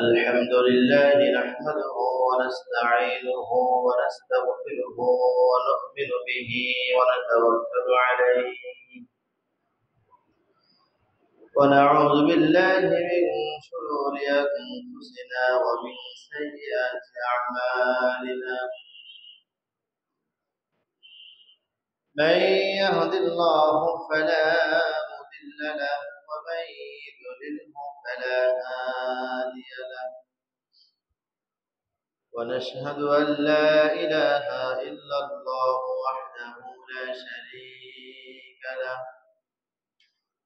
الحمد لله نحمده ونستعينه ونستغفره ونؤمن به ونتوكل عليه ونعوذ بالله من شرور أنفسنا ومن سيئات أعمالنا من يهد الله فلا مضل له ومن يضلله فلا هادي له ونشهد أن لا إله إلا الله وحده لا شريك له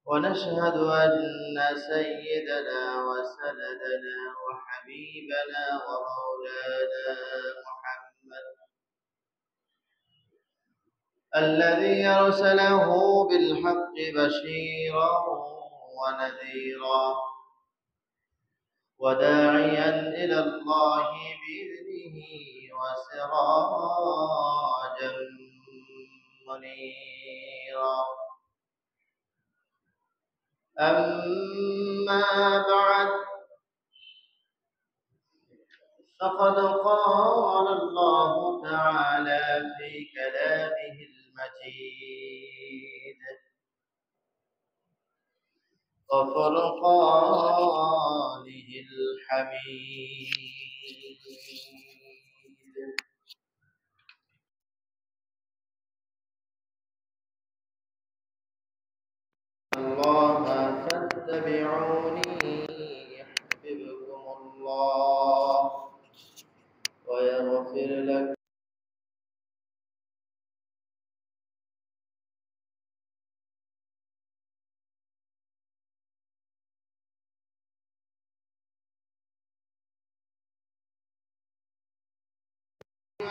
ونشهد أن سيدنا وسندنا وحبيبنا ومولانا محمد الذي أرسله بالحق بشيرا ونذيرا وداعيا إلى الله بإذنه وسراجا منيرا أما بعد فقد قال الله تعالى في كلامه المجيد وفرقانه الحميد الله فاتبعوني يحببكم الله ويغفر لكم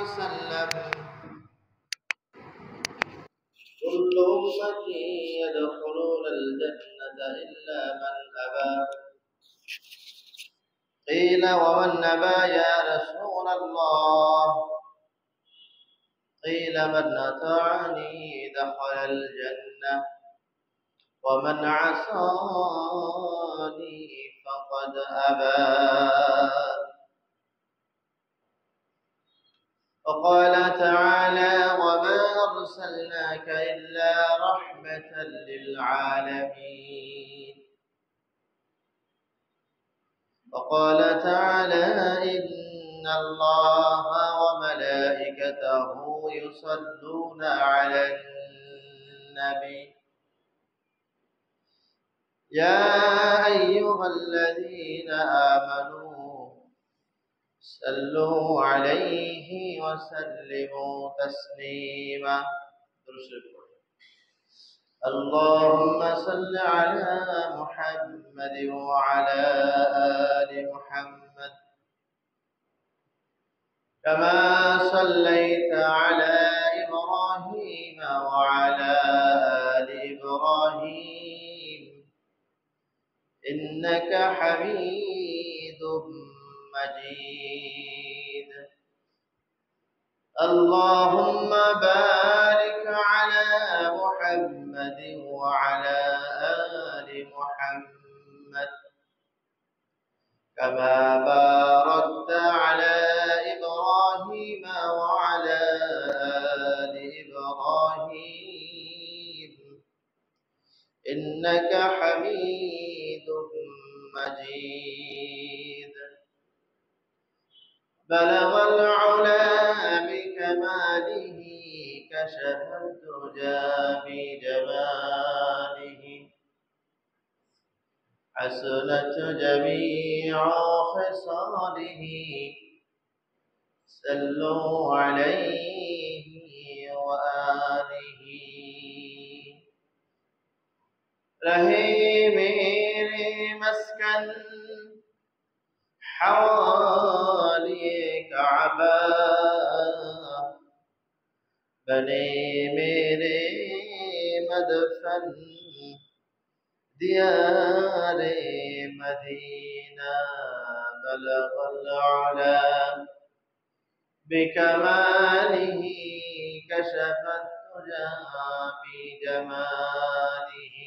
وسلم كل أمتي يدخلون الجنة إلا من أبى قيل ومن أبى يا رسول الله قيل من أطاعني دخل الجنة ومن عصاني فقد أبى وقال تعالى وما أرسلناك إلا رحمة للعالمين وقال تعالى إن الله وملائكته يصلون على النبي يا أيها الذين آمنوا صلوا عليه وسلموا تسليما اللهم صل على محمد وعلى آل محمد كما صليت على إبراهيم وعلى آل إبراهيم إنك حميد مجيد اللهم بارك على محمد وعلى آل محمد كما باركت على إبراهيم وعلى آل إبراهيم إنك حميد مجيد بلغ العلا بكماله كشف الدجى بجماله حسنت جميع خصاله صلوا عليه وآله رہے میرے مسکن حوالی کعبہ بنے میرے مدفن دیار مدینہ بلغ العلا بكماله كشف الدجى بجماله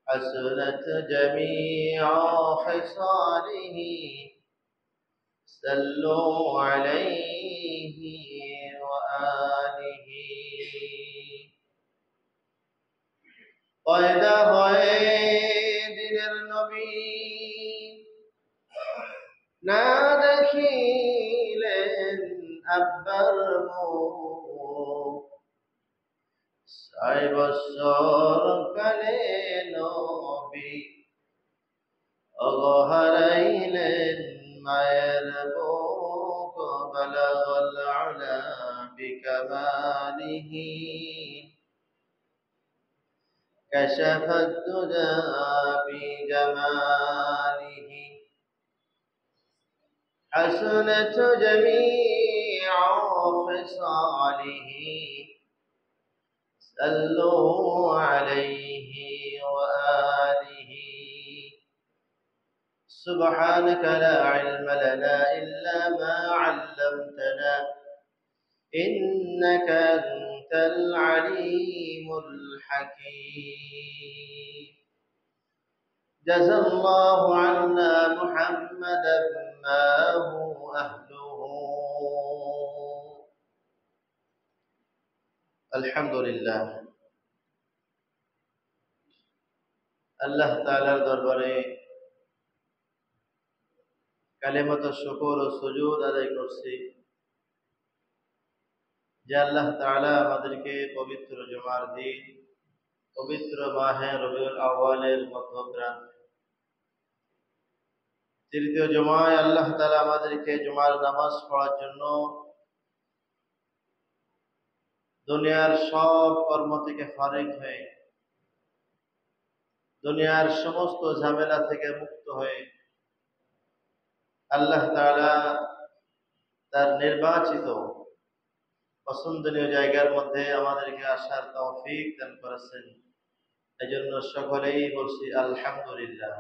حسنت جميع خصاله صلوا عليه وآله পয়দা হয়ে দিনের নবী না দেখিলেন আব্বার মুখ 6 বছর কালে নবী অগহারাইলেন মায়ের বুক বালাগাল আলা বিকামালিহি كشف الدجى بجماله حسنت جميع خصاله صلوا عليه وآله سبحانك لا علم لنا إلا ما علمتنا إنك أنت العليم الحكيم جزى الله عنا محمدا ما هو أهله الحمد لله الله تعالى দরবারে কালিমাত শুকর ও সুজুদ আদায় করছি যে আল্লাহ তাআলা আমাদেরকে পবিত্র জুমার দিন পবিত্র মাহে রবিউল আউয়ালের মধ্যপ্রান্ত তৃতীয় জুমায় আল্লাহ তাআলা আমাদেরকে জুমার নামাজ পড়ার জন্য দুনিয়ার সব কর্ম থেকে ফারিগ হয়ে দুনিয়ার সমস্ত ঝামেলা থেকে মুক্ত হয়ে আল্লাহ তাআলা তার নির্বাচিত পছন্দনীয় জায়গার মধ্যে আমাদেরকে আসার তৌফিক দান করেছেন। এজন্য সকলেই বলছি আলহামদুলিল্লাহ।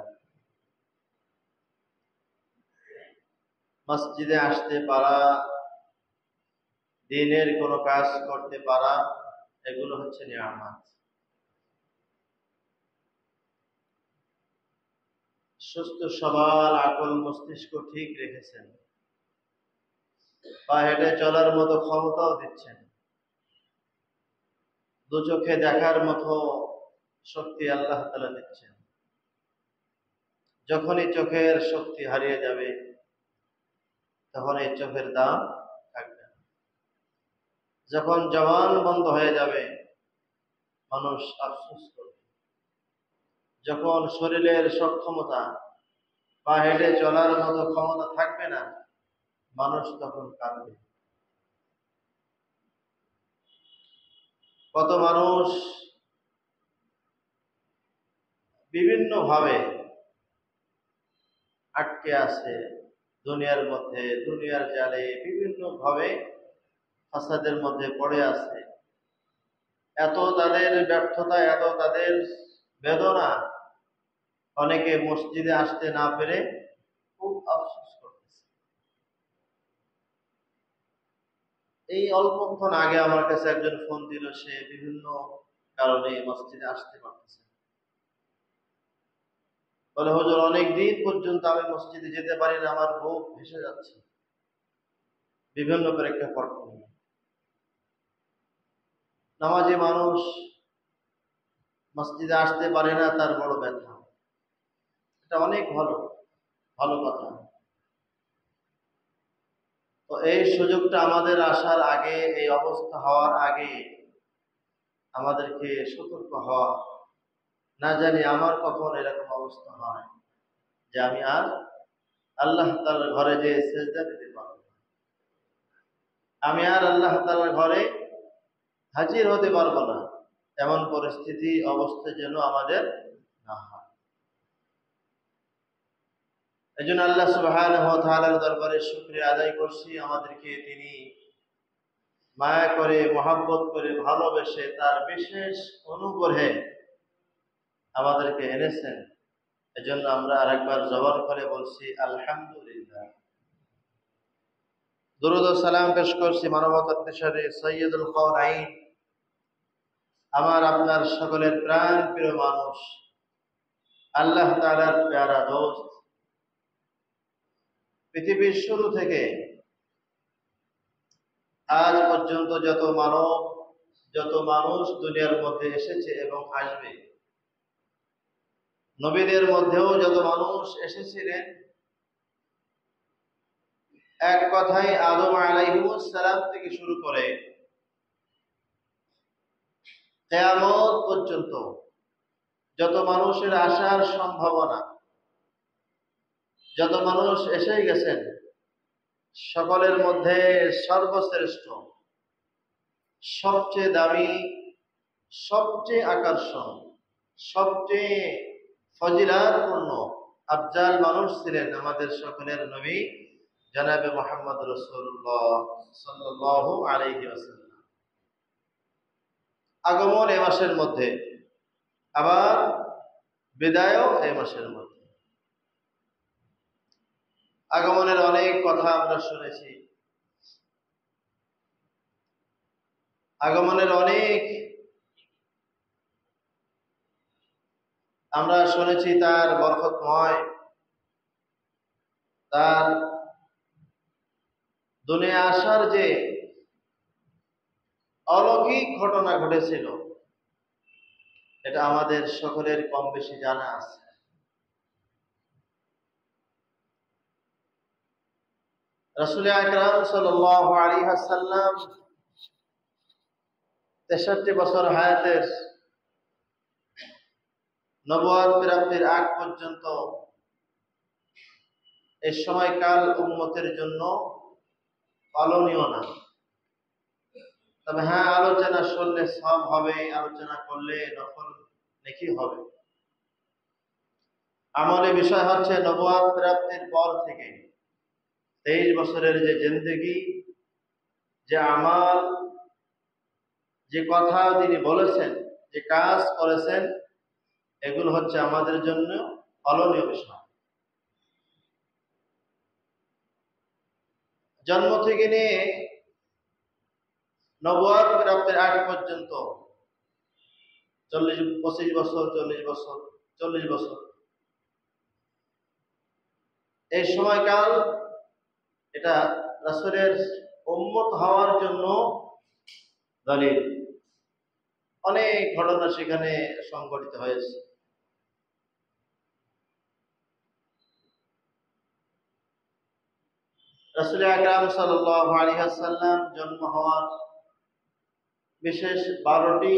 মসজিদে আসতে পারা, দিনের কোনো কাজ করতে পারা, এগুলো হচ্ছে নিয়ামত। সুস্থ সবল আকল মস্তিষ্ক ঠিক রেখেছেন, পা হেঁটে চলার মতো ক্ষমতাও দিচ্ছেন, দু চোখে দেখার মতো শক্তি আল্লাহ তাআলা দিচ্ছেন। যখনই চোখের শক্তি হারিয়ে যাবে তখন এই চোখের দাম থাকবে না। যখন জবান বন্ধ হয়ে যাবে মানুষ আফসোস করবে। যখন শরীরের সক্ষমতা, পা হেঁটে চলার মতো ক্ষমতা থাকবে না মানুষ তখন কাঁদবে। কত মানুষ বিভিন্ন ভাবে আটকে আছে দুনিয়ার মধ্যে, দুনিয়ার জালে বিভিন্ন ভাবে ফাসাদের মধ্যে পড়ে আছে। এত তাদের ব্যর্থতা, এত তাদের বেদনা, অনেকে মসজিদে আসতে না পেরে খুব আফসোস করতেছে। এই অল্পক্ষণ আগে আমার কাছে একজন ফোন দিল, সে বিভিন্ন কারণে মসজিদে আসতে পারতেছে। বলে, হুজুর অনেক দিন পর্যন্ত আমি মসজিদে যেতে পারি না, আমার বুক ভেসে যাচ্ছে বিভিন্ন প্রেক্ষাপট নিয়ে। নামাজি মানুষ মসজিদে আসতে পারে না, তার বড় ব্যথা। এটা অনেক ভালো ভালো কথা। তো এই সুযোগটা আমাদের আসার আগে, এই অবস্থা হওয়ার আগে আমাদেরকে সতর্ক হওয়া, না জানি আমার কখন এরকম অবস্থা হয় যে আমি আর আল্লাহ তাআলার ঘরে যে সেজদা দিতে পারব না, আমি আর আল্লাহ তাআলার ঘরে হাজির হতে পারবো না। এমন পরিস্থিতি অবস্থা যেন আমাদের না হয়। এজন্য আল্লাহ সুবহানাহু ওয়া তাআলার দরবারে শুকরিয়া আদায় করছি, আমাদেরকে তিনি মায়া করে, মহব্বত করে, ভালোবেসে তার বিশেষ অনুগ্রহে আমাদেরকে এনেছেন। এজন্য আমরা আরেকবার জবান করে বলছি আলহামদুলিল্লাহ। দুরূদ ও সালাম পেশ করছি মানবতার দেশারে সাইয়্যিদুল কাওনাইন, আমার আপনার সকলের প্রাণ প্রিয় মানুষ আল্লাহ তাআলার প্যারা দোস্ত, পৃথিবীর শুরু থেকে আজ পর্যন্ত যত মানুষ দুনিয়ার মধ্যে এসেছে এবং আসবে, নবীদের মধ্যেও যত মানুষ এসেছিলেন, এক কথায় আদম আলাইহিস সালাম থেকে শুরু করে কিয়ামত পর্যন্ত যত মানুষের আসার সম্ভাবনা, যত মানুষ এসে গেছেন, সকলের মধ্যে সর্বশ্রেষ্ঠ, সবচেয়ে দামি, সবচেয়ে আকর্ষণ, সবচেয়ে ফজিলাতপূর্ণ আফজাল মানুষ ছিলেন আমাদের সকলের নবী জনাবে মুহাম্মদ রাসূলুল্লাহ সাল্লাল্লাহু আলাইহি ওয়াসাল্লাম। আগমন এই মাসের মধ্যে, আবার বিদায়ও এই মাসের মধ্যে। আগমনের অনেক কথা আমরা শুনেছি, আগমনের অনেক আমরা শুনেছি, তার বরকতময়, তার দুনিয়া আসার যে অলৌকিক ঘটনা ঘটেছিল, এটা আমাদের সকলের কম বেশি জানা আছে। রাসূল আকরাম সাল্লাল্লাহু আলাইহি ওয়াসাল্লাম 63 বছর হায়াতের নবুয়ত প্রাপ্তির আগ পর্যন্ত এই সময়কাল উম্মতের জন্য পালনীয় না। তবে হ্যাঁ, আলোচনা শুনলে সব হবে, আলোচনা করলে নফল নেকি হবে। আমলে বিষয় হচ্ছে নবুয়ত প্রাপ্তির পর থেকে 23 বছরের যে জিন্দেগি, যে আমাল, যে কথা তিনি বলেছেন, যে কাজ করেছেন, এগুলো হচ্ছে আমাদের জন্য পালনীয় বিষয়। জন্ম থেকে নিয়ে নবুয়ত প্রাপ্তির আগ পর্যন্ত 25 বছর, 40 বছর, এই সময়কাল এটা রাসূলের উম্মত হওয়ার জন্য দলিল। অনেক ঘটনা সেখানে সংঘটিত হয়েছে। রাসূল আকরাম সাল্লাল্লাহু আলাইহি ওয়াসাল্লাম জন্ম হওয়ার বিশেষ 12টি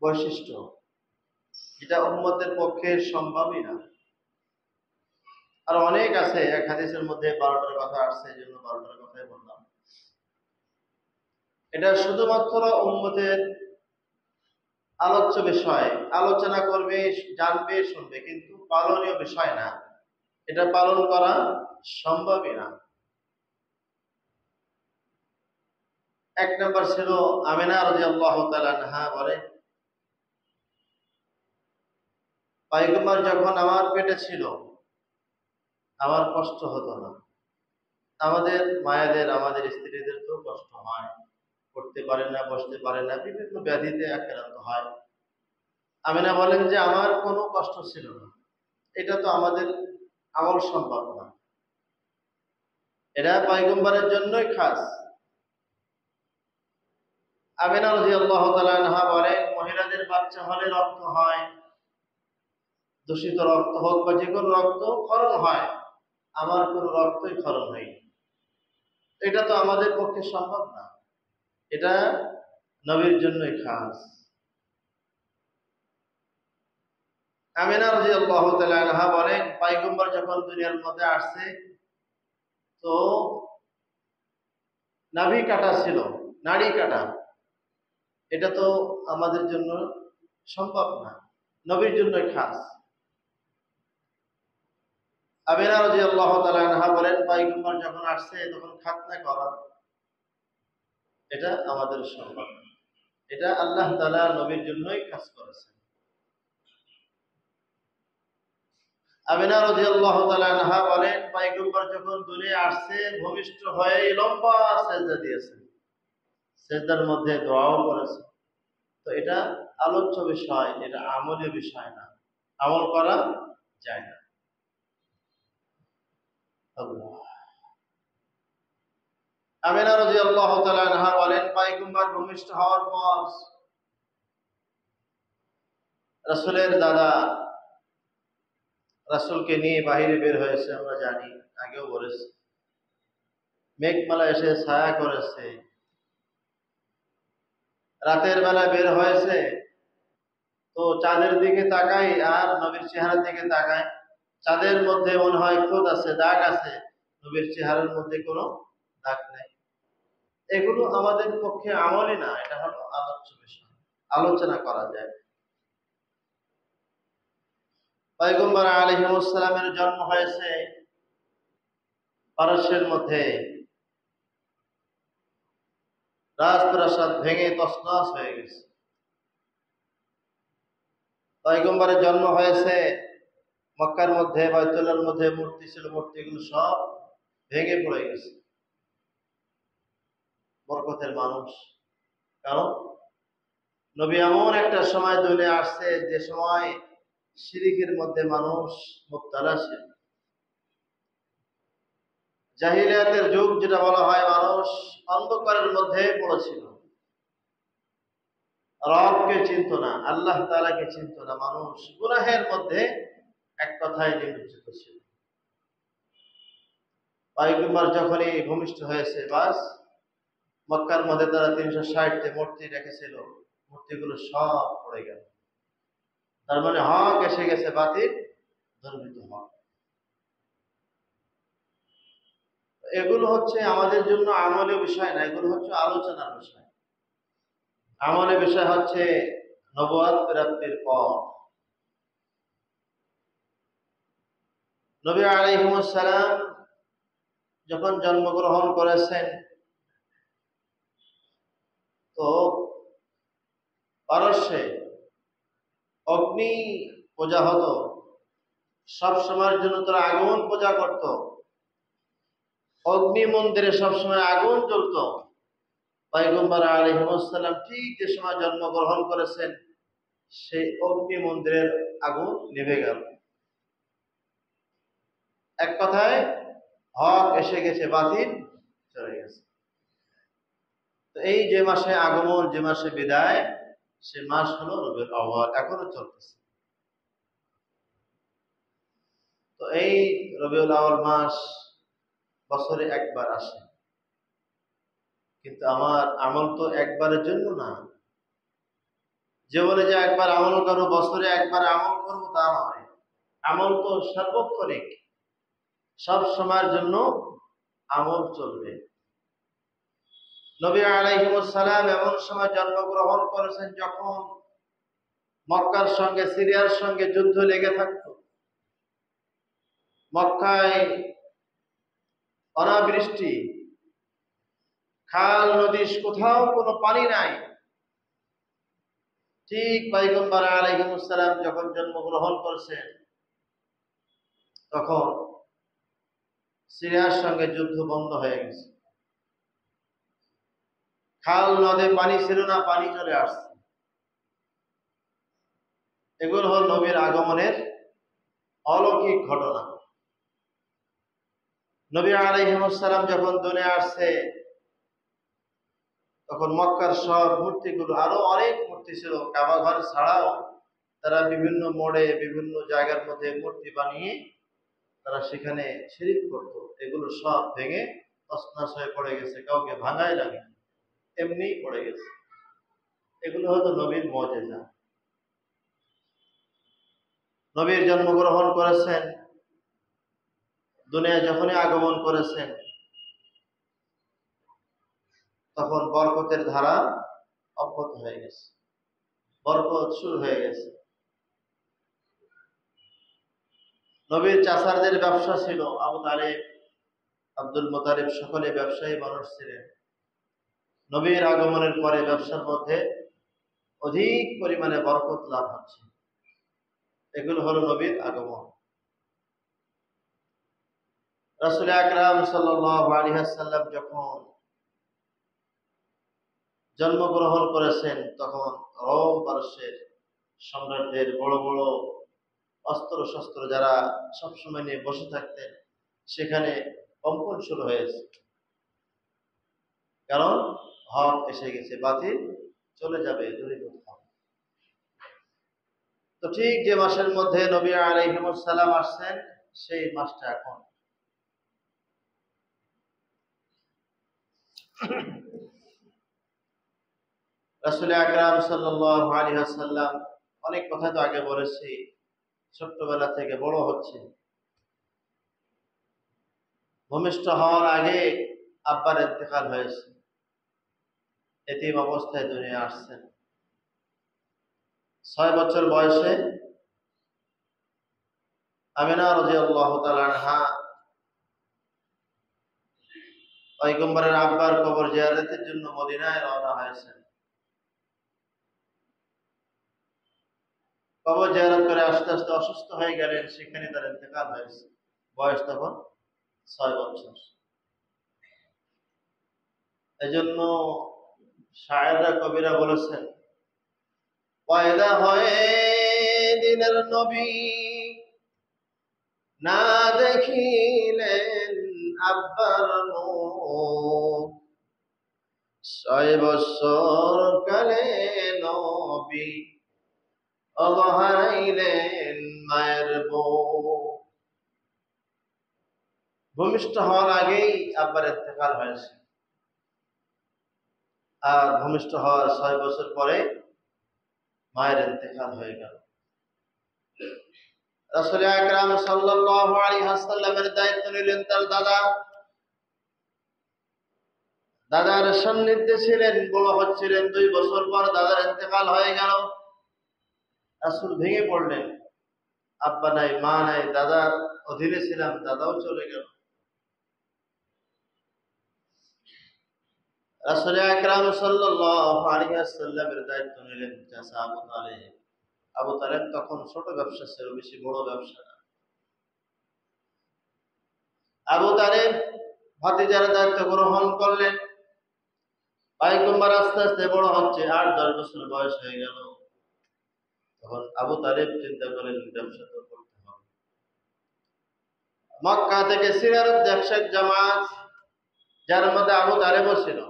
বৈশিষ্ট্য, যেটা উম্মতের পক্ষে সম্ভবই না। আর অনেক আছে, এক হাদিসের মধ্যে 12টার কথা আসছে, এই জন্য 12টার কথাই বললাম। এটা শুধুমাত্র উম্মতের আলোচ্য বিষয়, আলোচনা করবে, জানবে, শুনবে, কিন্তু পালনীয় বিষয় না। এটা পালন করা সম্ভবই না। এক নম্বর ছিল আমিনা রাদিয়াল্লাহু তাআলা আনহা বলে, পয়গম্বর যখন আমার পেটে ছিল, আমার কষ্ট হতো না। আমাদের মায়েদের, আমাদের স্ত্রীদের তো কষ্ট হয়, করতে পারে না, বসতে পারে না, বিভিন্ন ব্যাধিতে আক্রান্ত হয়। আমিনা বলেন যে আমার কোনো কষ্ট ছিল না। এটা তো আমাদের আমল সম্ভব না, এটা পয়গম্বরের জন্যই খাস। আমিনা রাদিয়াল্লাহু তাআলা আনহা বলেন, মহিলাদের বাচ্চা হলে রক্ত হয়, দূষিত রক্ত হোক বা যে কোনো রক্ত ক্ষরণ হয়, আমার কোনো রক্তই ক্ষরণ হয়নি। এটা তো আমাদের পক্ষে সম্ভব না, এটা নবীর জন্যই খাস। আমিনা রাদিয়াল্লাহু তাআলা আনহা বলেন, পয়গম্বর যখন দুনিয়ার মধ্যে আসছে, তো নাভি কাটা ছিল, নাড়ি কাটা, এটা তো আমাদের জন্য সম্ভব না, নবীর জন্যই খাস। আমিনা রাদিয়াল্লাহু তাআলা আনহা বলেন, পয়গম্বর যখন আসছে তখন খাতনা করা, এটা আমাদের সম্ভব না, এটা আল্লাহ তাআলা নবীর জন্যই কাজ করেছেন। আমিনা রাদিয়াল্লাহু তাআলা আনহা বলেন, পয়গম্বর যখন দুনিয়ায় আসছে, ভূমিষ্ঠ হয়ে লম্বা সিজদা দিয়েছেন, সিজদার মধ্যে দোয়াও করেছেন। তো এটা আলোচ্য বিষয়, এটা আমলীয় বিষয় না। আমল করা যায় না। আল্লাহ। আমিনা রাদিয়াল্লাহু তাআলা আনহা বলেন, পয়গম্বর ভূমিষ্ঠ হওয়ার পর রাসূলের দাদা রাসূলকে নিয়ে বাহিরে বের হয়েছে, আমরা জানি, আগেও বলেছি। মেঘমালা এসে ছায়া করেছে, রাতের বেলা বের হয়েছে, তো চাঁদের দিকে তাকাই আর নবীর চেহারার দিকে তাকাই, চাঁদের মধ্যে মনে হয় খোদ আছে, দাগ আছে, নবীর চেহারার মধ্যে কোনো দাগ নেই। এগুলো আমাদের পক্ষে আমলই না, এটা হলো আলোচ্য বিষয়, আলোচনা করা যায়। পয়গম্বর আলাইহিস সালামের জন্ম হয়েছে পারস্যের মধ্যে, রাজপ্রাসাদ ভেঙে তছনছ হয়ে গেছে। পয়গম্বরের জন্ম হয়েছে মক্কার মধ্যে, বাইতুল্লাহর মধ্যে মূর্তি ছিল, মূর্তিগুলো সব ভেঙে পড়ে গেছে। বরকতের মানুষ, কারণ নবী এমন একটা সময় দুনিয়া আসছে যে সময় শিরকের মধ্যে মানুষ মুবতালা ছিল। জাহিলিয়াতের যুগ যেটা বলা হয়, মানুষ অন্ধকারের মধ্যে পড়েছিল, রবকে চিনত না, আল্লাহ তাআলাকে চিনত না, মানুষ গুনাহের মধ্যে এক কথায় নিমজ্জিত ছিল। পয়গম্বর যখনই ভূমিষ্ঠ হয়েছে, বাস মক্কার মধ্যে তারা 360টি মূর্তি রেখেছিল, মূর্তিগুলো সব পড়ে গেল। তার মানে হক এসে গেছে, বাতিল দূরীভূত হক। এগুলো হচ্ছে আমাদের জন্য আমলের বিষয় না, এগুলো হচ্ছে আলোচনার বিষয়। আমলের বিষয় হচ্ছে নবুয়ত প্রাপ্তির পর নবী আলাইহিস সালাম যখন জন্মগ্রহণ করেছেন, তো পারস্যে অগ্নি পূজা হতো, সব সময়ের জন্য তারা আগুন পূজা করত, অগ্নি মন্দিরে সবসময় আগুন জ্বলত। পয়গম্বর আলাইহিস সালাম ঠিক যে সময় জন্মগ্রহণ করেছেন, সেই অগ্নি মন্দিরের আগুন নিভে গেল। এক কথায় হক এসে গেছে, বাতিল চলে গেছে। তো এই যে মাসে আগমন, যে মাসে বিদায়, সে মাস হলো রবিউল আউয়াল, এখনো চলতেছে। তো এই রবিউল আউয়াল মাস বছরে একবার আসে, কিন্তু আমার আমল তো একবারের জন্য না। যে বলে যে একবার আমল করো, বছরে একবার আমল করবো, তা নয়। আমল তো সার্বক্ষণিক, সব সময়ের জন্য আমল চলবে। নবী আলাইহিস সালাম এমন সময় জন্মগ্রহণ করেছেন যখন মক্কার সঙ্গে সিরিয়ার সঙ্গে যুদ্ধ লেগে থাকতো। মক্কায় অনাবৃষ্টি, খাল নদী কোথাও কোনো পানি নাই। ঠিক পয়গম্বর আলাইহিস সালাম যখন জন্মগ্রহণ করেছেন, তখন সিরিয়ার সঙ্গে যুদ্ধ বন্ধ হয়ে গেছে। খাল নদে পানি ছিল না, পানি চলে আসছে। এগুলো হল নবীর আগমনের অলৌকিক ঘটনা। নবী আলাইহিস সালাম যখন দুনিয়া আসছে, তখন মক্কার সব মূর্তিগুলো, আরো অনেক মূর্তি ছিল, কাবা ঘর ছাড়াও তারা বিভিন্ন মোড়ে, বিভিন্ন জায়গার মধ্যে মূর্তি বানিয়ে তারা সেখানে শিরিক করত। এগুলো সব ভেঙে তছনছ হয়ে পড়ে গেছে, কাউকে ভাঙাই লাগে, এমনি পড়ে গেছে। এগুলো হয়তো নবীর মুজিজা। নবীর জন্মগ্রহণ করেছেন, দুনিয়া যখনই আগমন করেছেন, তখন বরকতের ধারা অব্যাহত হয়ে গেছে, বরকত শুরু হয়ে গেছে। নবীর চাচারদের ব্যবসা ছিল, আবু তালেব, আব্দুল মুতালিব, সকলে ব্যবসায়ী মানুষ ছিলেন। নবীর আগমনের পরে ব্যবসার মধ্যে অধিক পরিমাণে বরকত লাভ হচ্ছে। এগুলো হলো নবীর আগমন। রাসূল আকরাম সাল্লাল্লাহু আলাইহি ওয়াসাল্লাম যখন জন্মগ্রহণ করেছেন, তখন রোম পারস্যের সম্রাটদের বড় বড় অস্ত্র শস্ত্র যারা সবসময় নিয়ে বসে থাকতেন, সেখানে কম্পন শুরু হয়েছে, কারণ হক এসে গেছে, বাতিল চলে যাবে, দূরীভূত হবে। তো ঠিক যে মাসের মধ্যে নবী আলাইহিস সালাম আসছেন, সেই মাসটা এখন। রাসূল আকরাম সাল্লাল্লাহু আলাইহি ওয়াসাল্লাম অনেক কথা তো আগে বলেছি, ছোট্টবেলা থেকে বড় হচ্ছে। ভূমিষ্ঠ হওয়ার আগে আব্বার ইন্তেকাল হয়েছে, এতিম অবস্থায় দুনিয়া আসছেন। 6 বছর বয়সে আমিনা রাদিয়াল্লাহু তাআলা আনহা পয়গম্বরের আব্বার কবর জিয়ারতের জন্য মদিনায় রওনা হয়েছেন। কবর জিয়ারত করে আস্তে আস্তে অসুস্থ হয়ে গেলেন, সেখানে তার ইন্তেকাল হয়েছে। বয়স তখন 6 বছর। এজন্য শায়েররা কবিরা বলেছেন, পয়দা হয়ে দিনের নবী না দেখিলেন আব্বার মুখ, 6 বছর কালে নবী অবহারাইলেন মায়ের বুক। ভূমিষ্ঠ হওয়ার আগেই আব্বার ইন্তেকাল হয়েছে, আর ভূমিষ্ঠ হওয়ার 6 বছর পরে মায়ের ইন্তেকাল হয়ে গেল। রাসূল আকরাম সাল্লাল্লাহু আলাইহি ওয়াসাল্লামের দায়িত্ব নিলেন তার দাদা। দাদার সান্নিধ্যে ছিলেন, বড় হচ্ছিলেন। 2 বছর পর দাদার ইন্তেকাল হয়ে গেল। রাসূল ভেঙে পড়লেন, আব্বা নাই, মা নাই, দাদার অধীনে ছিলাম, দাদাও চলে গেল। রাসূল আকরাম সাল্লাল্লাহু আলাইহি ওয়াসাল্লামের দায়িত্ব নিলেন চাচা আবু তালেব। আবু তালেব তখন ছোট ব্যবসা ছিল, বেশি বড় ব্যবসা না। আবু তালেব ভাতিজার দায়িত্ব গ্রহণ করলেন। পয়গম্বর আস্তে আস্তে বড় হচ্ছে, 8-10 বছর বয়স হয়ে গেল। তখন আবু তালেব চিন্তা করলেন, ব্যবসা তো করতে হবে। মক্কা থেকে সিরাত ব্যবসায়িক জামাত, যার মধ্যে আবু তালেবও ছিল,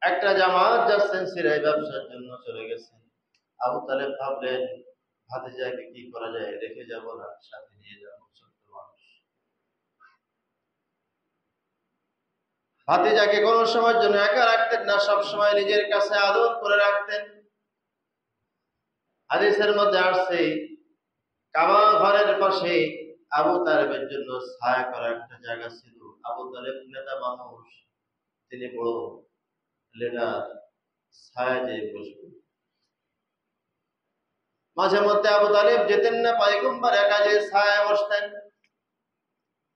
একটা জামাত যাচ্ছেন সিরাই ব্যবসার জন্য চলে গেছেন। আবু তালেব ভাবলেন, ভাতিজাকে কি করা যায়, রেখে যাব না সাথে নিয়ে যাব, ছোট্ট মানুষ। ভাতিজাকে কোনো সময়ের জন্য একা রাখতেন না, সব সময় নিজের কাছে আদর করে রাখতেন। হাদিসের মধ্যে আসছে, কাবা ঘরের পাশে আবু তালেবের জন্য ছায়া করা একটা জায়গা ছিল। আবু তালেব নেতা মানুষ, তিনি বড় লিডার, ছায়া যেয়ে বসবেন। মাঝে মধ্যে আবু তালেব যেতেন না, পয়গম্বর একা যে ছায়ায় বসতেন,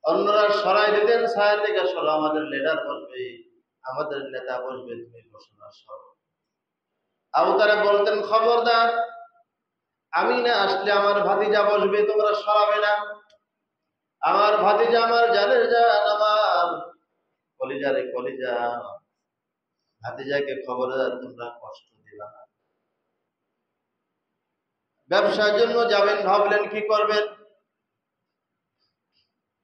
অন্যরা সরাই দিতেন, ছায়া থেকে সরো, আমাদের লিডার বসবে, আমাদের নেতা বসবে, তুমি বসো না, সরো। আবু তালেব বলতেন, খবরদার, আমি না আসলে আমার ভাতিজা বসবে, তোমরা সরাবে না। আমার ভাতিজা আমার জানের জান, আমার কলিজারে কলিজা, ভাতিজাকে খবরদার তোমরা কষ্ট দিবা না। ব্যবসার জন্য যাবেন, ভাবলেন কি করবেন,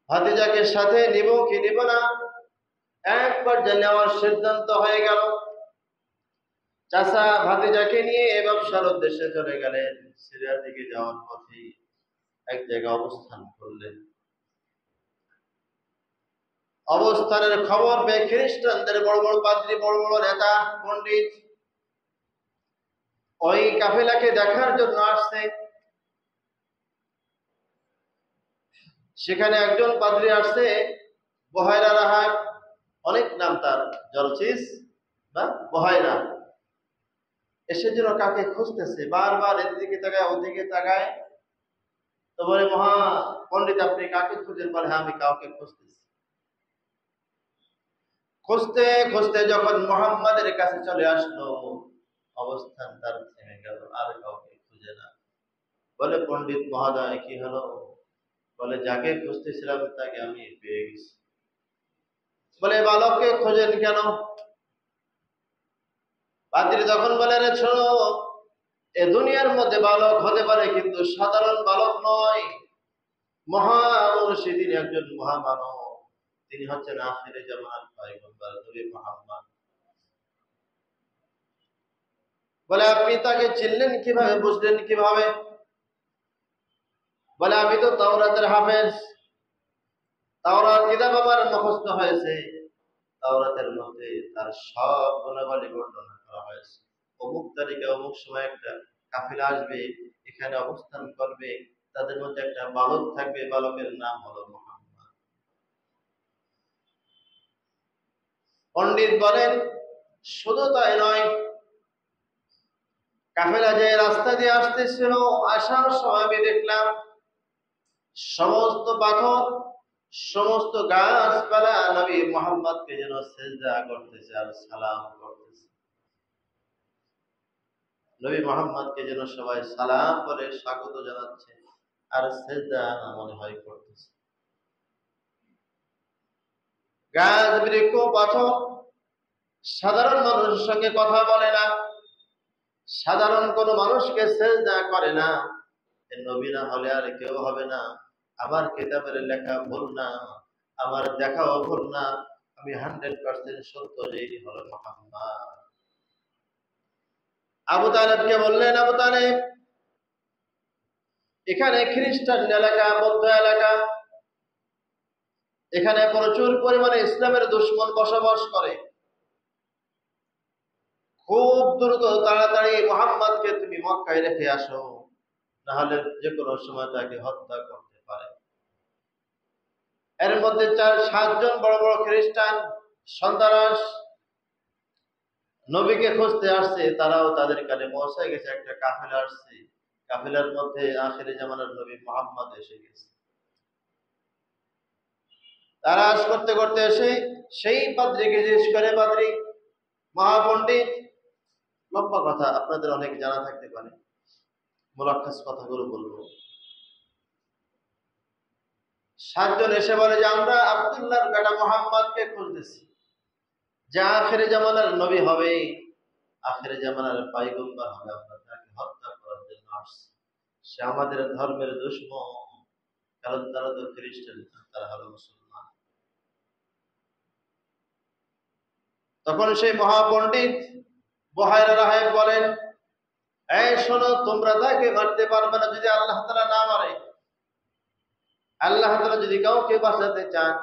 ভাতিজাকে সাথে নিব কি নিব না। একবার নেওয়ার সিদ্ধান্ত হয়ে গেল। চাচা ভাতিজাকে নিয়ে ব্যবসার উদ্দেশ্যে চলে গেলেন। সিরিয়া থেকে যাওয়ার পথে এক জায়গায় অবস্থান করলেন। অবস্থানের খবর পেয়ে খ্রিস্টানদের বড় বড় পাদ্রী, বড় বড় নেতা, পণ্ডিত ওই কাফেলাকে দেখার জন্য আসছে। সেখানে একজন পাদ্রী আসছে, বহায়রা রাহাব, অনেক নাম তার, জলচিস বা বহায়রা। এসে যেন কাকে খুঁজতেছে, বারবার এদিকে তাকায় ওদিকে তাকায়। তো বলে, মহা পণ্ডিত আপনি কাকে খুঁজেন? বলে, হ্যাঁ আমি কাউকে খুঁজতেছি। খুঁজতে খুঁজতে যখন মুহাম্মাদের কাছে চলে আসলো, অবস্থান তার থেমে গেল, আর কাউকে খুঁজে না। বলে, পণ্ডিত মহোদয় কি হলো? বলে, যাকে খুঁজতেছিলাম তাকে আমি পেয়ে গেছি। বলে, বালককে খোঁজেন কেন? পাদ্রী তখন বলে, রে শোনো, এ দুনিয়ার মধ্যে বালক হতে পারে, কিন্তু সাধারণ বালক নয়। মহামনীষী, তিনি একজন মহামানব। তিনি হচ্ছেন আখিরে জামানার পয়গম্বর নবী মুহাম্মদ। বলে আপনি তাকে চিনলেন কিভাবে, বুঝলেন কিভাবে? বলে আমি তো তাওরাতের হাফেজ, তাওরাত কিতাব আমার মুখস্থ হয়েছে। তাওরাতের মধ্যে তার সব গুণাবলী বর্ণনা করা হয়েছে। অমুক তারিখে অমুক সময় একটা কাফিলা আসবে, এখানে অবস্থান করবে, তাদের মধ্যে একটা বালক থাকবে, বালকের নাম হলো মুহাম্মদ। পণ্ডিত বলেন শুধু তাই নয়, কাফেলা যে রাস্তা দিয়ে আসতেছিল, আসার সময় আমি দেখলাম সমস্ত পাথর, সমস্ত গাছপালা নবী মুহাম্মদকে যেন সিজদা করতেছে আর সালাম করতেছে। নবী মুহাম্মদকে যেন সবাই সালাম করে স্বাগত জানাচ্ছে আর সিজদা মনে হয় করতেছে। গাছ, বৃক্ষ, পাথর সাধারণ মানুষের সঙ্গে কথা বলে না, সাধারণ কোন মানুষকে সিজদা করে না। নবী না হলে আর কেউ হবে না। আমার কিতাবের লেখা ভুল না, আমার দেখাও ভুল না। আমি 100% সত্য যে ইনি হলো মুহাম্মদ। আবু তালেবকে বললেন, আবু তালেব, এখানে খ্রিস্টান এলাকা, বৌদ্ধ এলাকা, এখানে প্রচুর পরিমাণে ইসলামের দুশমন বসবাস করে। খুব দ্রুত তাড়াতাড়ি মুহাম্মদকে তুমি মক্কায় রেখে আসো, না হলে যে কোনো সময় তাকে হত্যা করতে পারে। এর মধ্যে 4-7 জন বড় বড় খ্রিস্টান সন্ত্রাস নবীকে খুঁজতে আসছে, তারাও তাদের কাছে পৌঁছে গেছে। একটা কাফেলা আসছে, কাফেলার মধ্যে আখিরে জামানার নবী মুহাম্মদ এসে গেছে। তালাশ করতে করতে এসে সেই পাদ্রীকে জিজ্ঞেস করে, পাদ্রী মহাপণ্ডিত, লম্বা কথা, আপনাদের অনেক জানা থাকতে পারে, মুলাক্কাস কথাগুলো বলবো। 7 জন এসে বলে যে আমরা আব্দুল্লাহর বেটা মুহাম্মদকে খুঁজতেছি, যা আখিরে জামানার নবী হবে, আখিরে জামানার পয়গম্বর হবে। আমরা তাকে হত্যা করার জন্য আসছি। সে আমাদের ধর্মের দুশমন, কারণ তারা তো খ্রিস্টান, তারা হলো মুসলমান। তখন সেই মহাপণ্ডিত বুহাইরা রাহেব বলেন, এই শোনো, তোমরা তাকে মারতে পারবে না যদি আল্লাহ তাআলা না মারে। আল্লাহ তাআলা যদি কাউকে বাঁচাতে চান,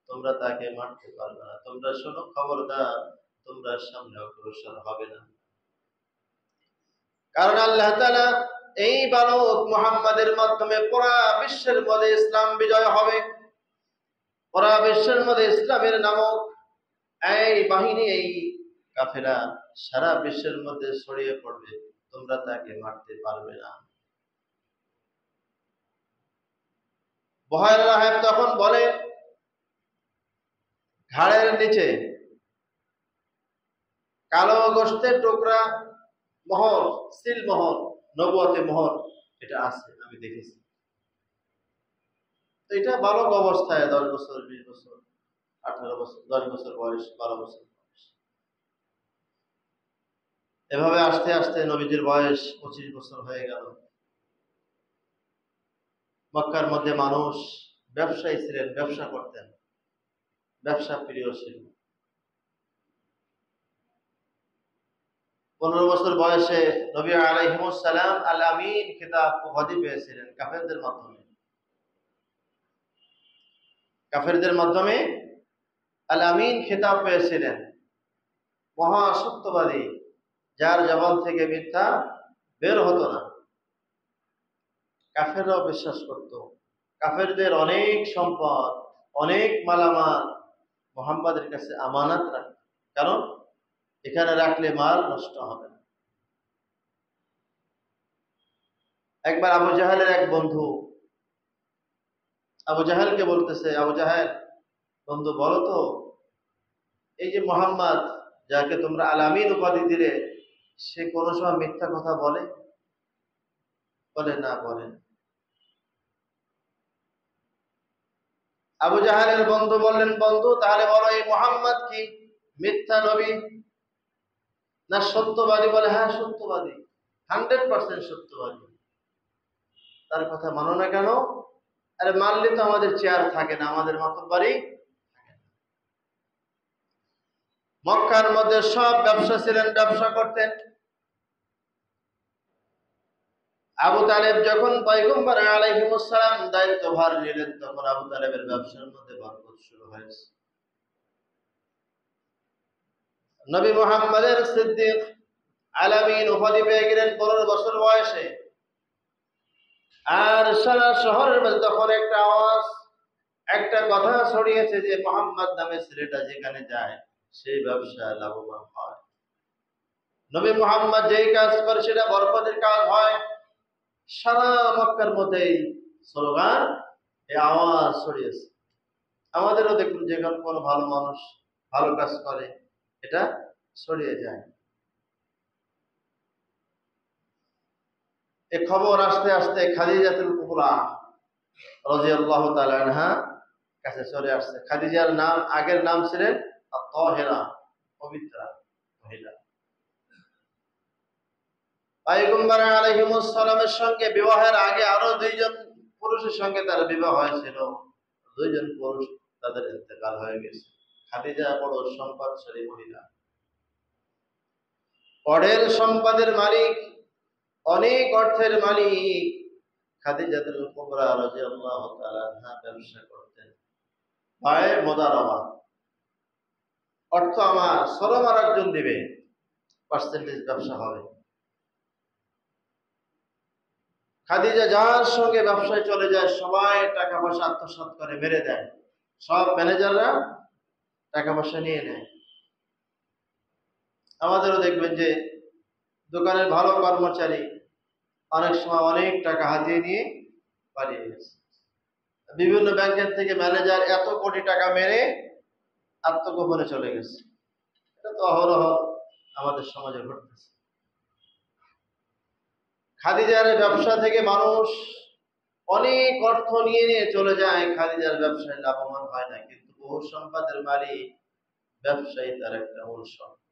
তোমরা তাকে মারতে পারবে না। তোমরা শোনো, খবরদার, তোমরা সামনে অগ্রসর হবে না। কারণ আল্লাহ তাআলা এই বালক মুহাম্মাদের মাধ্যমে পুরা বিশ্বের মধ্যে ইসলাম বিজয় হবে। পুরা বিশ্বের মধ্যে ইসলামের নামক এই বাহিনী, এই কাফেলা সারা বিশ্বের মধ্যে ছড়িয়ে পড়বে। তোমরা তাকে মারতে পারবে না। বুহাইরা রাহেব তখন বলে, ঘাড়ের নিচে কালো গোশতের টুকরা মোহর, সিল মোহর, নবুয়তে মোহর, এটা আছে, আমি দেখেছি। তো এটা বালক অবস্থায় 10 বছর, 20 বছর, 18 বছর, 10 বছর বয়স, 12 বছর বয়স, এভাবে আস্তে আস্তে নবীজির বয়স 25 বছর হয়ে গেল। মক্কার মধ্যে মানুষ ব্যবসায়ী ছিলেন, ব্যবসা করতেন, ব্যবসা প্রিয় ছিল। 15 বছর বয়সে নবী আলাইহিস সালাম আল আমিন খেতাব উপাধি পেয়েছিলেন কাফেরদের মাধ্যমে। কাফেরদের মাধ্যমে আল আমিন খেতাব পেয়েছিলেন, মহা সত্যবাদী, যার জবান থেকে মিথ্যা বের হতো না। কাফেররাও বিশ্বাস করত। কাফেরদের অনেক সম্পদ, অনেক মালামাল মুহাম্মাদের কাছে আমানত রাখত, কারণ এখানে রাখলে মাল নষ্ট হবে না। একবার আবু জাহেলের এক বন্ধু আবু জাহেলকে বলতেছে, আবু জাহেল, বন্ধু বলো তো, এই যে মুহাম্মদ, যাকে তোমরা আল আমিন উপাধি দিলে, সে কোনো সময় মিথ্যা কথা বলে? বলে না, বলে। আবু জাহেলের বন্ধু বললেন, বন্ধু তাহলে বলো, এই মুহাম্মদ কি মিথ্যা নবী না সত্যবাদী? বলে হ্যাঁ, সত্যবাদী। 100% সত্যবাদী। তার কথা মানো না কেন? আরে মানলে তো আমাদের চেয়ার থাকে না, আমাদের মতন বাড়ি। মক্কার মধ্যে সব ব্যবসা ছিলেন, ব্যবসা করতেন। আবু তালেব যখন পয়গম্বর আলাইহিস সালাম দায়িত্বভার নিলেন, তখন আবু তালেবের ব্যবসার মধ্যে বরকত শুরু হয়েছে। নবী মুহাম্মদের সিদ্দিক আলামিন উপাধি পেয়ে গেলেন 15 বছর বয়সে। আর সারা শহরের মধ্যে তখন একটা আওয়াজ, একটা কথা ছড়িয়েছে যে মোহাম্মদ নামে ছেলেটা যেখানে যায় সেই ব্যবসা লাভবান হয়। নবী মুহাম্মদ যেই কাজ করে সেটা বরকতের কাজ হয়। সারা মক্কার মধ্যে এই স্লোগান, এই আওয়াজ ছড়িয়েছে। আমাদেরও দেখুন, যেখানে কোনো ভালো মানুষ ভালো কাজ করে এটা ছড়িয়ে যায়। এই খবর আস্তে আস্তে খাদিজাতুল কুবরা রাদিয়াল্লাহু তাআলা আনহা কাছে চলে আসছে। খাদিজার নাম, আগের নাম ছিলেন তাহেরা, পবিত্রা মহিলা। পয়গম্বর আলাইহিস সালামের সঙ্গে বিবাহের আগে আরো 2জন পুরুষের সঙ্গে তার বিবাহ হয়েছিল। 2জন পুরুষ তাদের ইন্তেকাল হয়ে গেছে। খাদিজা বড় সম্পদশালী মহিলা, অঢেল সম্পদের মালিক, অনেক অর্থের মালিক। খাদিজাতুল কুবরা রাদিয়াল্লাহু তাআলা আনহা ব্যবসা করতেন। ভাই মুদারাবা, অর্থ আমার শ্রম আর একজন দিবে, পার্সেন্টেজ ব্যবসা হবে। খাদিজা যার সঙ্গে ব্যবসায় চলে যায় সবাই টাকা পয়সা আত্মসাৎ করে মেরে দেয়। সব ম্যানেজাররা টাকা পয়সা নিয়ে নেয়। আমাদেরও দেখবেন যে দোকানের ভালো কর্মচারী অনেক সময় অনেক টাকা হাতিয়ে নিয়ে পালিয়ে গেছে। বিভিন্ন ব্যাংকের থেকে ম্যানেজার এত কোটি টাকা মেরে আত্মগোপনে চলে গেছে। এটা তো অহরহ আমাদের সমাজে ঘটতেছে। খাদিজার ব্যবসা থেকে মানুষ অনেক অর্থ নিয়ে নিয়ে চলে যায়, খাদিজার ব্যবসায় লাভবান হয় না। কিন্তু বহু সম্পদের মালিক ব্যবসায়ী, তার একটা মূল সম্পদ।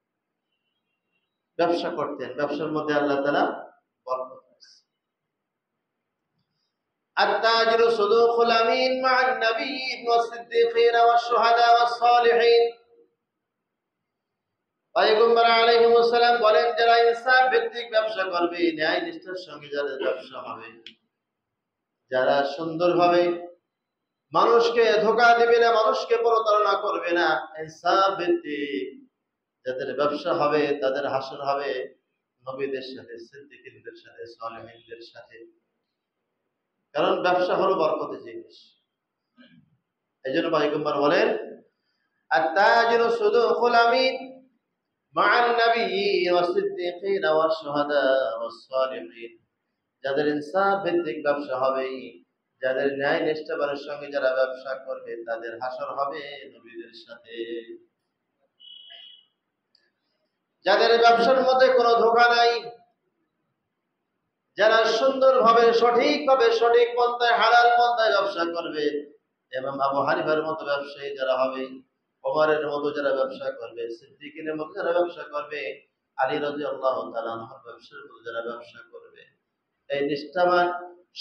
ব্যবসা করতেন, ব্যবসার মধ্যে আল্লাহ তাআলা বরকত দিয়েছেন। التاجر صدوق الأمين مع النبيين والصديقين والشهداء والصالحين। পয়গম্বর আলাইহিস সালাম বলেন, যারা ইনসাফ ভিত্তিক ব্যবসা করবে, ন্যায় নিষ্ঠার সঙ্গে যাদের ব্যবসা হবে, যারা সুন্দরভাবে মানুষকে ধোঁকা দিবে না, মানুষকে প্রতারণা করবে না, ইনসাফ ভিত্তিক যাদের ব্যবসা হবে, তাদের হাসর হবে নবীদের সাথে, সিদ্দিকীনদের সাথে, সালেহীনদের সাথে। কারণ ব্যবসা হলো বরকতের জিনিস। এই জন্য পয়গম্বর বলেন, আত-তাজিরু সুদুকুল আমিন মা'আন নাবিয়্যিন ওয়াস-সিদ্দিকিন ওয়াশ-শুহাদা ওয়াস-সালিহিন। যাদের ইনসাফ ভিত্তিক ব্যবসা হবে, যাদের ন্যায় নিষ্ঠাবানের সঙ্গে যারা ব্যবসা করবে, তাদের হাসর হবে নবীদের সাথে। যাদের ব্যবসার মধ্যে কোনো ধোঁকা নাই, যারা সুন্দরভাবে সঠিকভাবে সঠিক পন্থায় হালাল পন্থায় ব্যবসা করবে, এবং আবু হানিফার মতো ব্যবসায়ী যারা হবে, ওমরের মতো যারা ব্যবসা করবে, সিদ্দিকের মতো যারা ব্যবসা করবে, আলী রাদিয়াল্লাহু তাআলা আনহুর ব্যবসার মতো যারা ব্যবসা করবে, এই নিষ্ঠাবান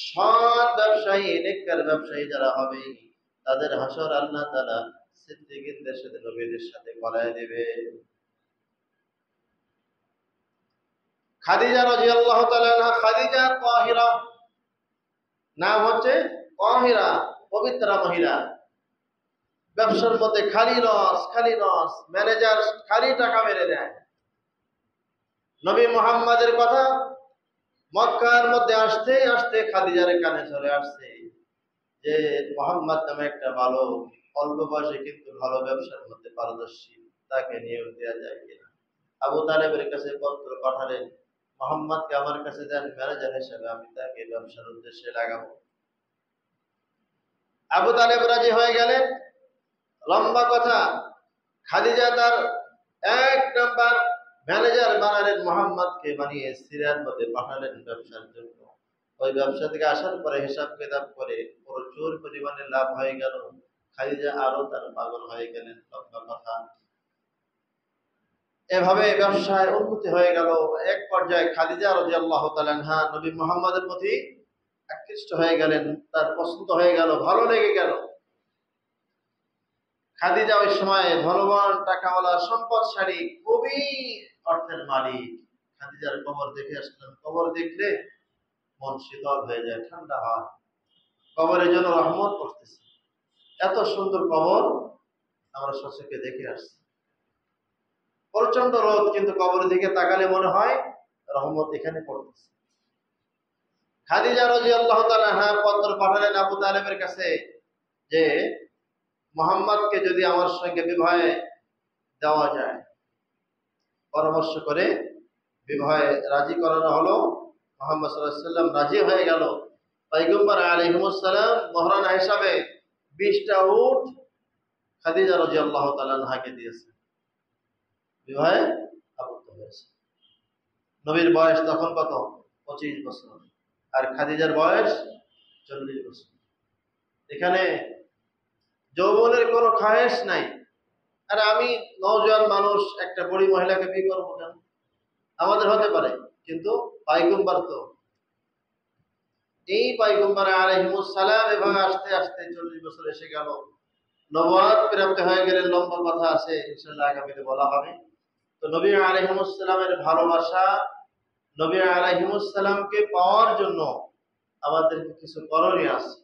সৎ ব্যবসায়ী, নেককার ব্যবসায়ী যারা হবে, তাদের হাসর আল্লাহ তাআলা সিদ্দিকীনদের সাথে, নবীদের সাথে করায় দেবে। খাদিজা রাদিয়াল্লাহু তাআলা আনহা, খাদিজা তাহিরা, নাম হচ্ছে তাহিরা, পবিত্রা মহিলা। ব্যবসার মধ্যে খালি লস, খালি লস, ম্যানেজার খালি টাকা মেরে দেয়। নবী মুহাম্মাদের কথা মক্কার মধ্যে আসতে আসতে খাদিজার কানে চলে আসছে যে মুহাম্মদ নামে একটা ভালো, অল্প বয়সে কিন্তু ভালো ব্যবসার মধ্যে পারদর্শী, তাকে নিয়োগ দেওয়া যায় কিনা। আবু তালেবের কাছে পত্র পাঠালেন, মুহাম্মদকে আমার কাছে দেন ম্যানেজার হিসেবে, আমি তাকে ব্যবসার উদ্দেশ্যে লাগাবো। আবু তালেব রাজি হয়ে গেলেন। লম্বা কথা, খাদিজা তার 1 নাম্বার ম্যানেজার বানালেন, মুহাম্মদকে বানিয়ে সিরিয়ার মধ্যে পাঠালেন ব্যবসার জন্য। ওই ব্যবসা থেকে আসার পরে হিসাব কিতাব করে প্রচুর পরিমাণে লাভ হয়ে গেল। খাদিজা আরো তার পাগল হয়ে গেলেন। লম্বা কথা, এভাবে ব্যবসায় উন্নতি হয়ে গেল। এক পর্যায়ে খাদিজা রাদিয়াল্লাহু তাআলা আনহা নবী মুহাম্মদের প্রতি আকৃষ্ট হয়ে গেলেন, তার পছন্দ হয়ে গেল, ভালো লেগে গেল। খাদিজা ওই সময় ধনবান, টাকাওয়ালা, সম্পদশালী, খুবই অর্থের মালিক। খাদিজার কবর দেখে আসলেন। কবর দেখলে মন শীতল হয়ে যায়, ঠান্ডা হয়। কবরের জন্য রহমত করতেছে। এত সুন্দর কবর আমরা সচক্ষে দেখে আসছি। প্রচন্ড রোদ, কিন্তু কবরের দিকে তাকালে মনে হয় রহমত এখানে পড়তেছে। খাদিজা রাদিয়াল্লাহু তাআলা আনহা পত্র পাঠালেন আবু তালেবের কাছে যে মুহাম্মদকে যদি আমার সঙ্গে বিবাহে দেওয়া যায়। পরামর্শ করে বিবাহে রাজি করানো হলো। মুহাম্মদ সাল্লাল্লাহু আলাইহি ওয়াসাল্লাম রাজি হয়ে গেল। পয়গম্বর আলাইহিস সালাম মহরানা হিসাবে 20টা উট খাদিজা রাদিয়াল্লাহু তাআলা আনহাকে দিয়েছেন। বিবাহে আবদ্ধ হয়েছে। নবীর বয়স তখন কত? 25 বছর। আর খাদিজার বয়স 40 বছর। এখানে যৌবনের কোনো খায়েশ নাই। আর আমি নওজোয়ান মানুষ, একটা বুড়ি মহিলাকে বিয়ে করবো কেন? আমাদের হতে পারে, কিন্তু পয়গম্বর তো, এই পয়গম্বর আলাইহিস সালাম এভাবে আস্তে আস্তে 40 বছর এসে গেল। নবুয়ত প্রাপ্ত হয়ে গেলেন। লম্বা কথা আছে, ইনশাআল্লাহ আগামীতে বলা হবে। তো নবী আলাইহিস সালামের ভালোবাসা, নবী আলাইহিস সালামকে পাওয়ার জন্য আমাদের কিছু করণীয় আছে।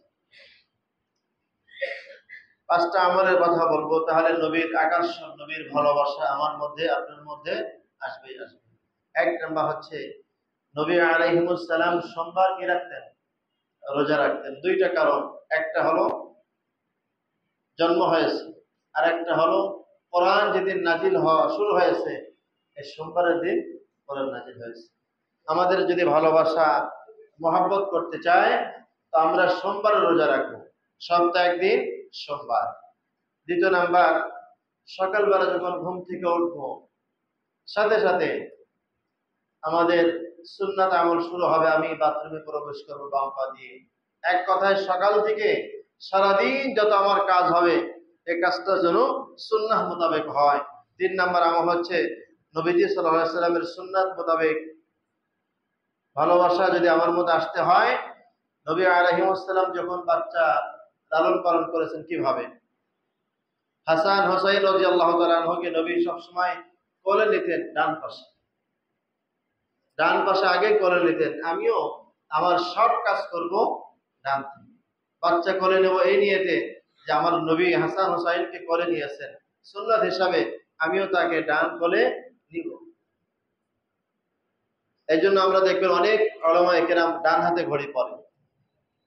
5টা আমলের কথা বলবো, তাহলে নবীর আকর্ষণ, নবীর ভালোবাসা আমার মধ্যে, আপনার মধ্যে আসবেই আসবে। 1 নাম্বার হচ্ছে নবী আলাইহিস সালাম সোমবার কি রাখতেন? রোজা রাখতেন। 2টা কারণ। একটা হলো জন্ম হয়েছে, আর একটা হলো কোরআন যেদিন নাজিল হওয়া শুরু হয়েছে, এই সোমবারের দিন কোরআন নাজিল হয়েছে। আমাদের যদি ভালোবাসা, মহব্বত করতে চায়, তো আমরা সোমবারে রোজা রাখবো। সপ্তাহে একদিন সোমবার। 2 নাম্বার, সকালবেলা যখন ঘুম থেকে উঠবো, সাথে সাথে আমাদের সুন্নাত আমল শুরু হবে। আমি বাথরুমে প্রবেশ করবো বাম পা দিয়ে। এক কথায় সকাল থেকে সারাদিন যত আমার কাজ হবে, এই কাজটা যেন সুন্নাহ মোতাবেক হয়। 3 নাম্বার আমল হচ্ছে নবীজি সাল্লাল্লাহু আলাইহি সাল্লামের সুন্নাত মোতাবেক ভালোবাসা যদি আমার মধ্যে আসতে হয়। নবী আলাইহিস সালাম যখন বাচ্চা লালন পালন করেছেন কিভাবে? হাসান হোসাইন রাদিয়াল্লাহু তাআলা আনহুকে নবী সবসময় কোলে নিতেন ডান পাশে। ডান পাশে আগে কোলে নিতেন। আমিও আমার সব কাজ করব ডান দিকে। বাচ্চা কোলে নেব এই নিয়তে যে আমার নবী হাসান হোসাইনকে কোলে নিয়েছেন, সুন্নাত হিসাবে আমিও তাকে ডান কোলে নিব। এই জন্য আমরা দেখবেন অনেক উলামায়ে কেরাম ডান হাতে ঘড়ি পরে।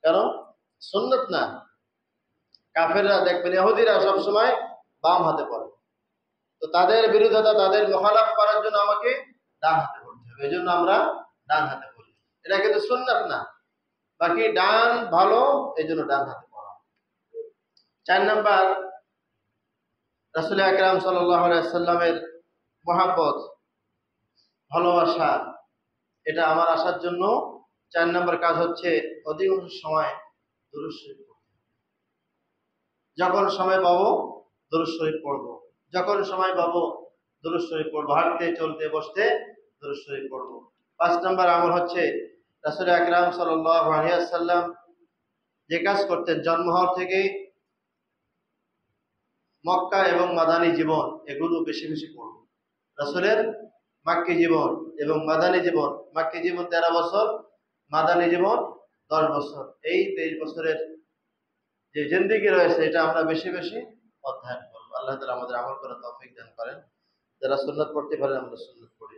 কারণ সুন্নাত না। কাফেররা দেখবেন, ইহুদিরা সবসময় বাম হাতে পড়ে। তো তাদের বিরোধিতা, তাদের মুখালাফ করার জন্য আমাকে ডান হাতে পড়তে হবে। এই জন্য আমরা ডান হাতে পড়ি। এটা কিন্তু সুন্নাত না। বাকি ডান ভালো, এই জন্য ডান হাতে পড়া। 4 নাম্বার, রাসূল আকরাম সাল্লাল্লাহু আলাইহি সাল্লামের মহব্বত, ভালোবাসা, এটা আমার আসার জন্য 4 নাম্বার কাজ হচ্ছে অধিকাংশ সময় দুরূদ শরীফ পড়ব। যখন সময় পাবো দুরূদ শরীফ পড়বো। যখন সময় পাবো দুরূদ শরীফ পড়বো। হাঁটতে, চলতে, বসতে দুরূদ শরীফ পড়বো। 5 নাম্বার আমল হচ্ছে রাসূল আকরাম সাল্লাল্লাহু আলাইহি ওয়াসাল্লাম যে কাজ করতেন জন্ম হওয়ার থেকেই, মক্কা এবং মাদানী জীবন, এগুলো বেশি বেশি পড়ব। রাসূলের মক্কি জীবন এবং মাদানী জীবন, মক্কি জীবন 13 বছর, মাদানী জীবন 10 বছর। এই 23 বছরের যে জিন্দেগি রয়েছে, এটা আমরা বেশি বেশি অধ্যয়ন করব। আল্লাহ তাআলা আমাদের আমল করার তৌফিক দান করেন। যারা সুন্নাত পড়তে পারেন, আমরা সুন্নাত পড়ি।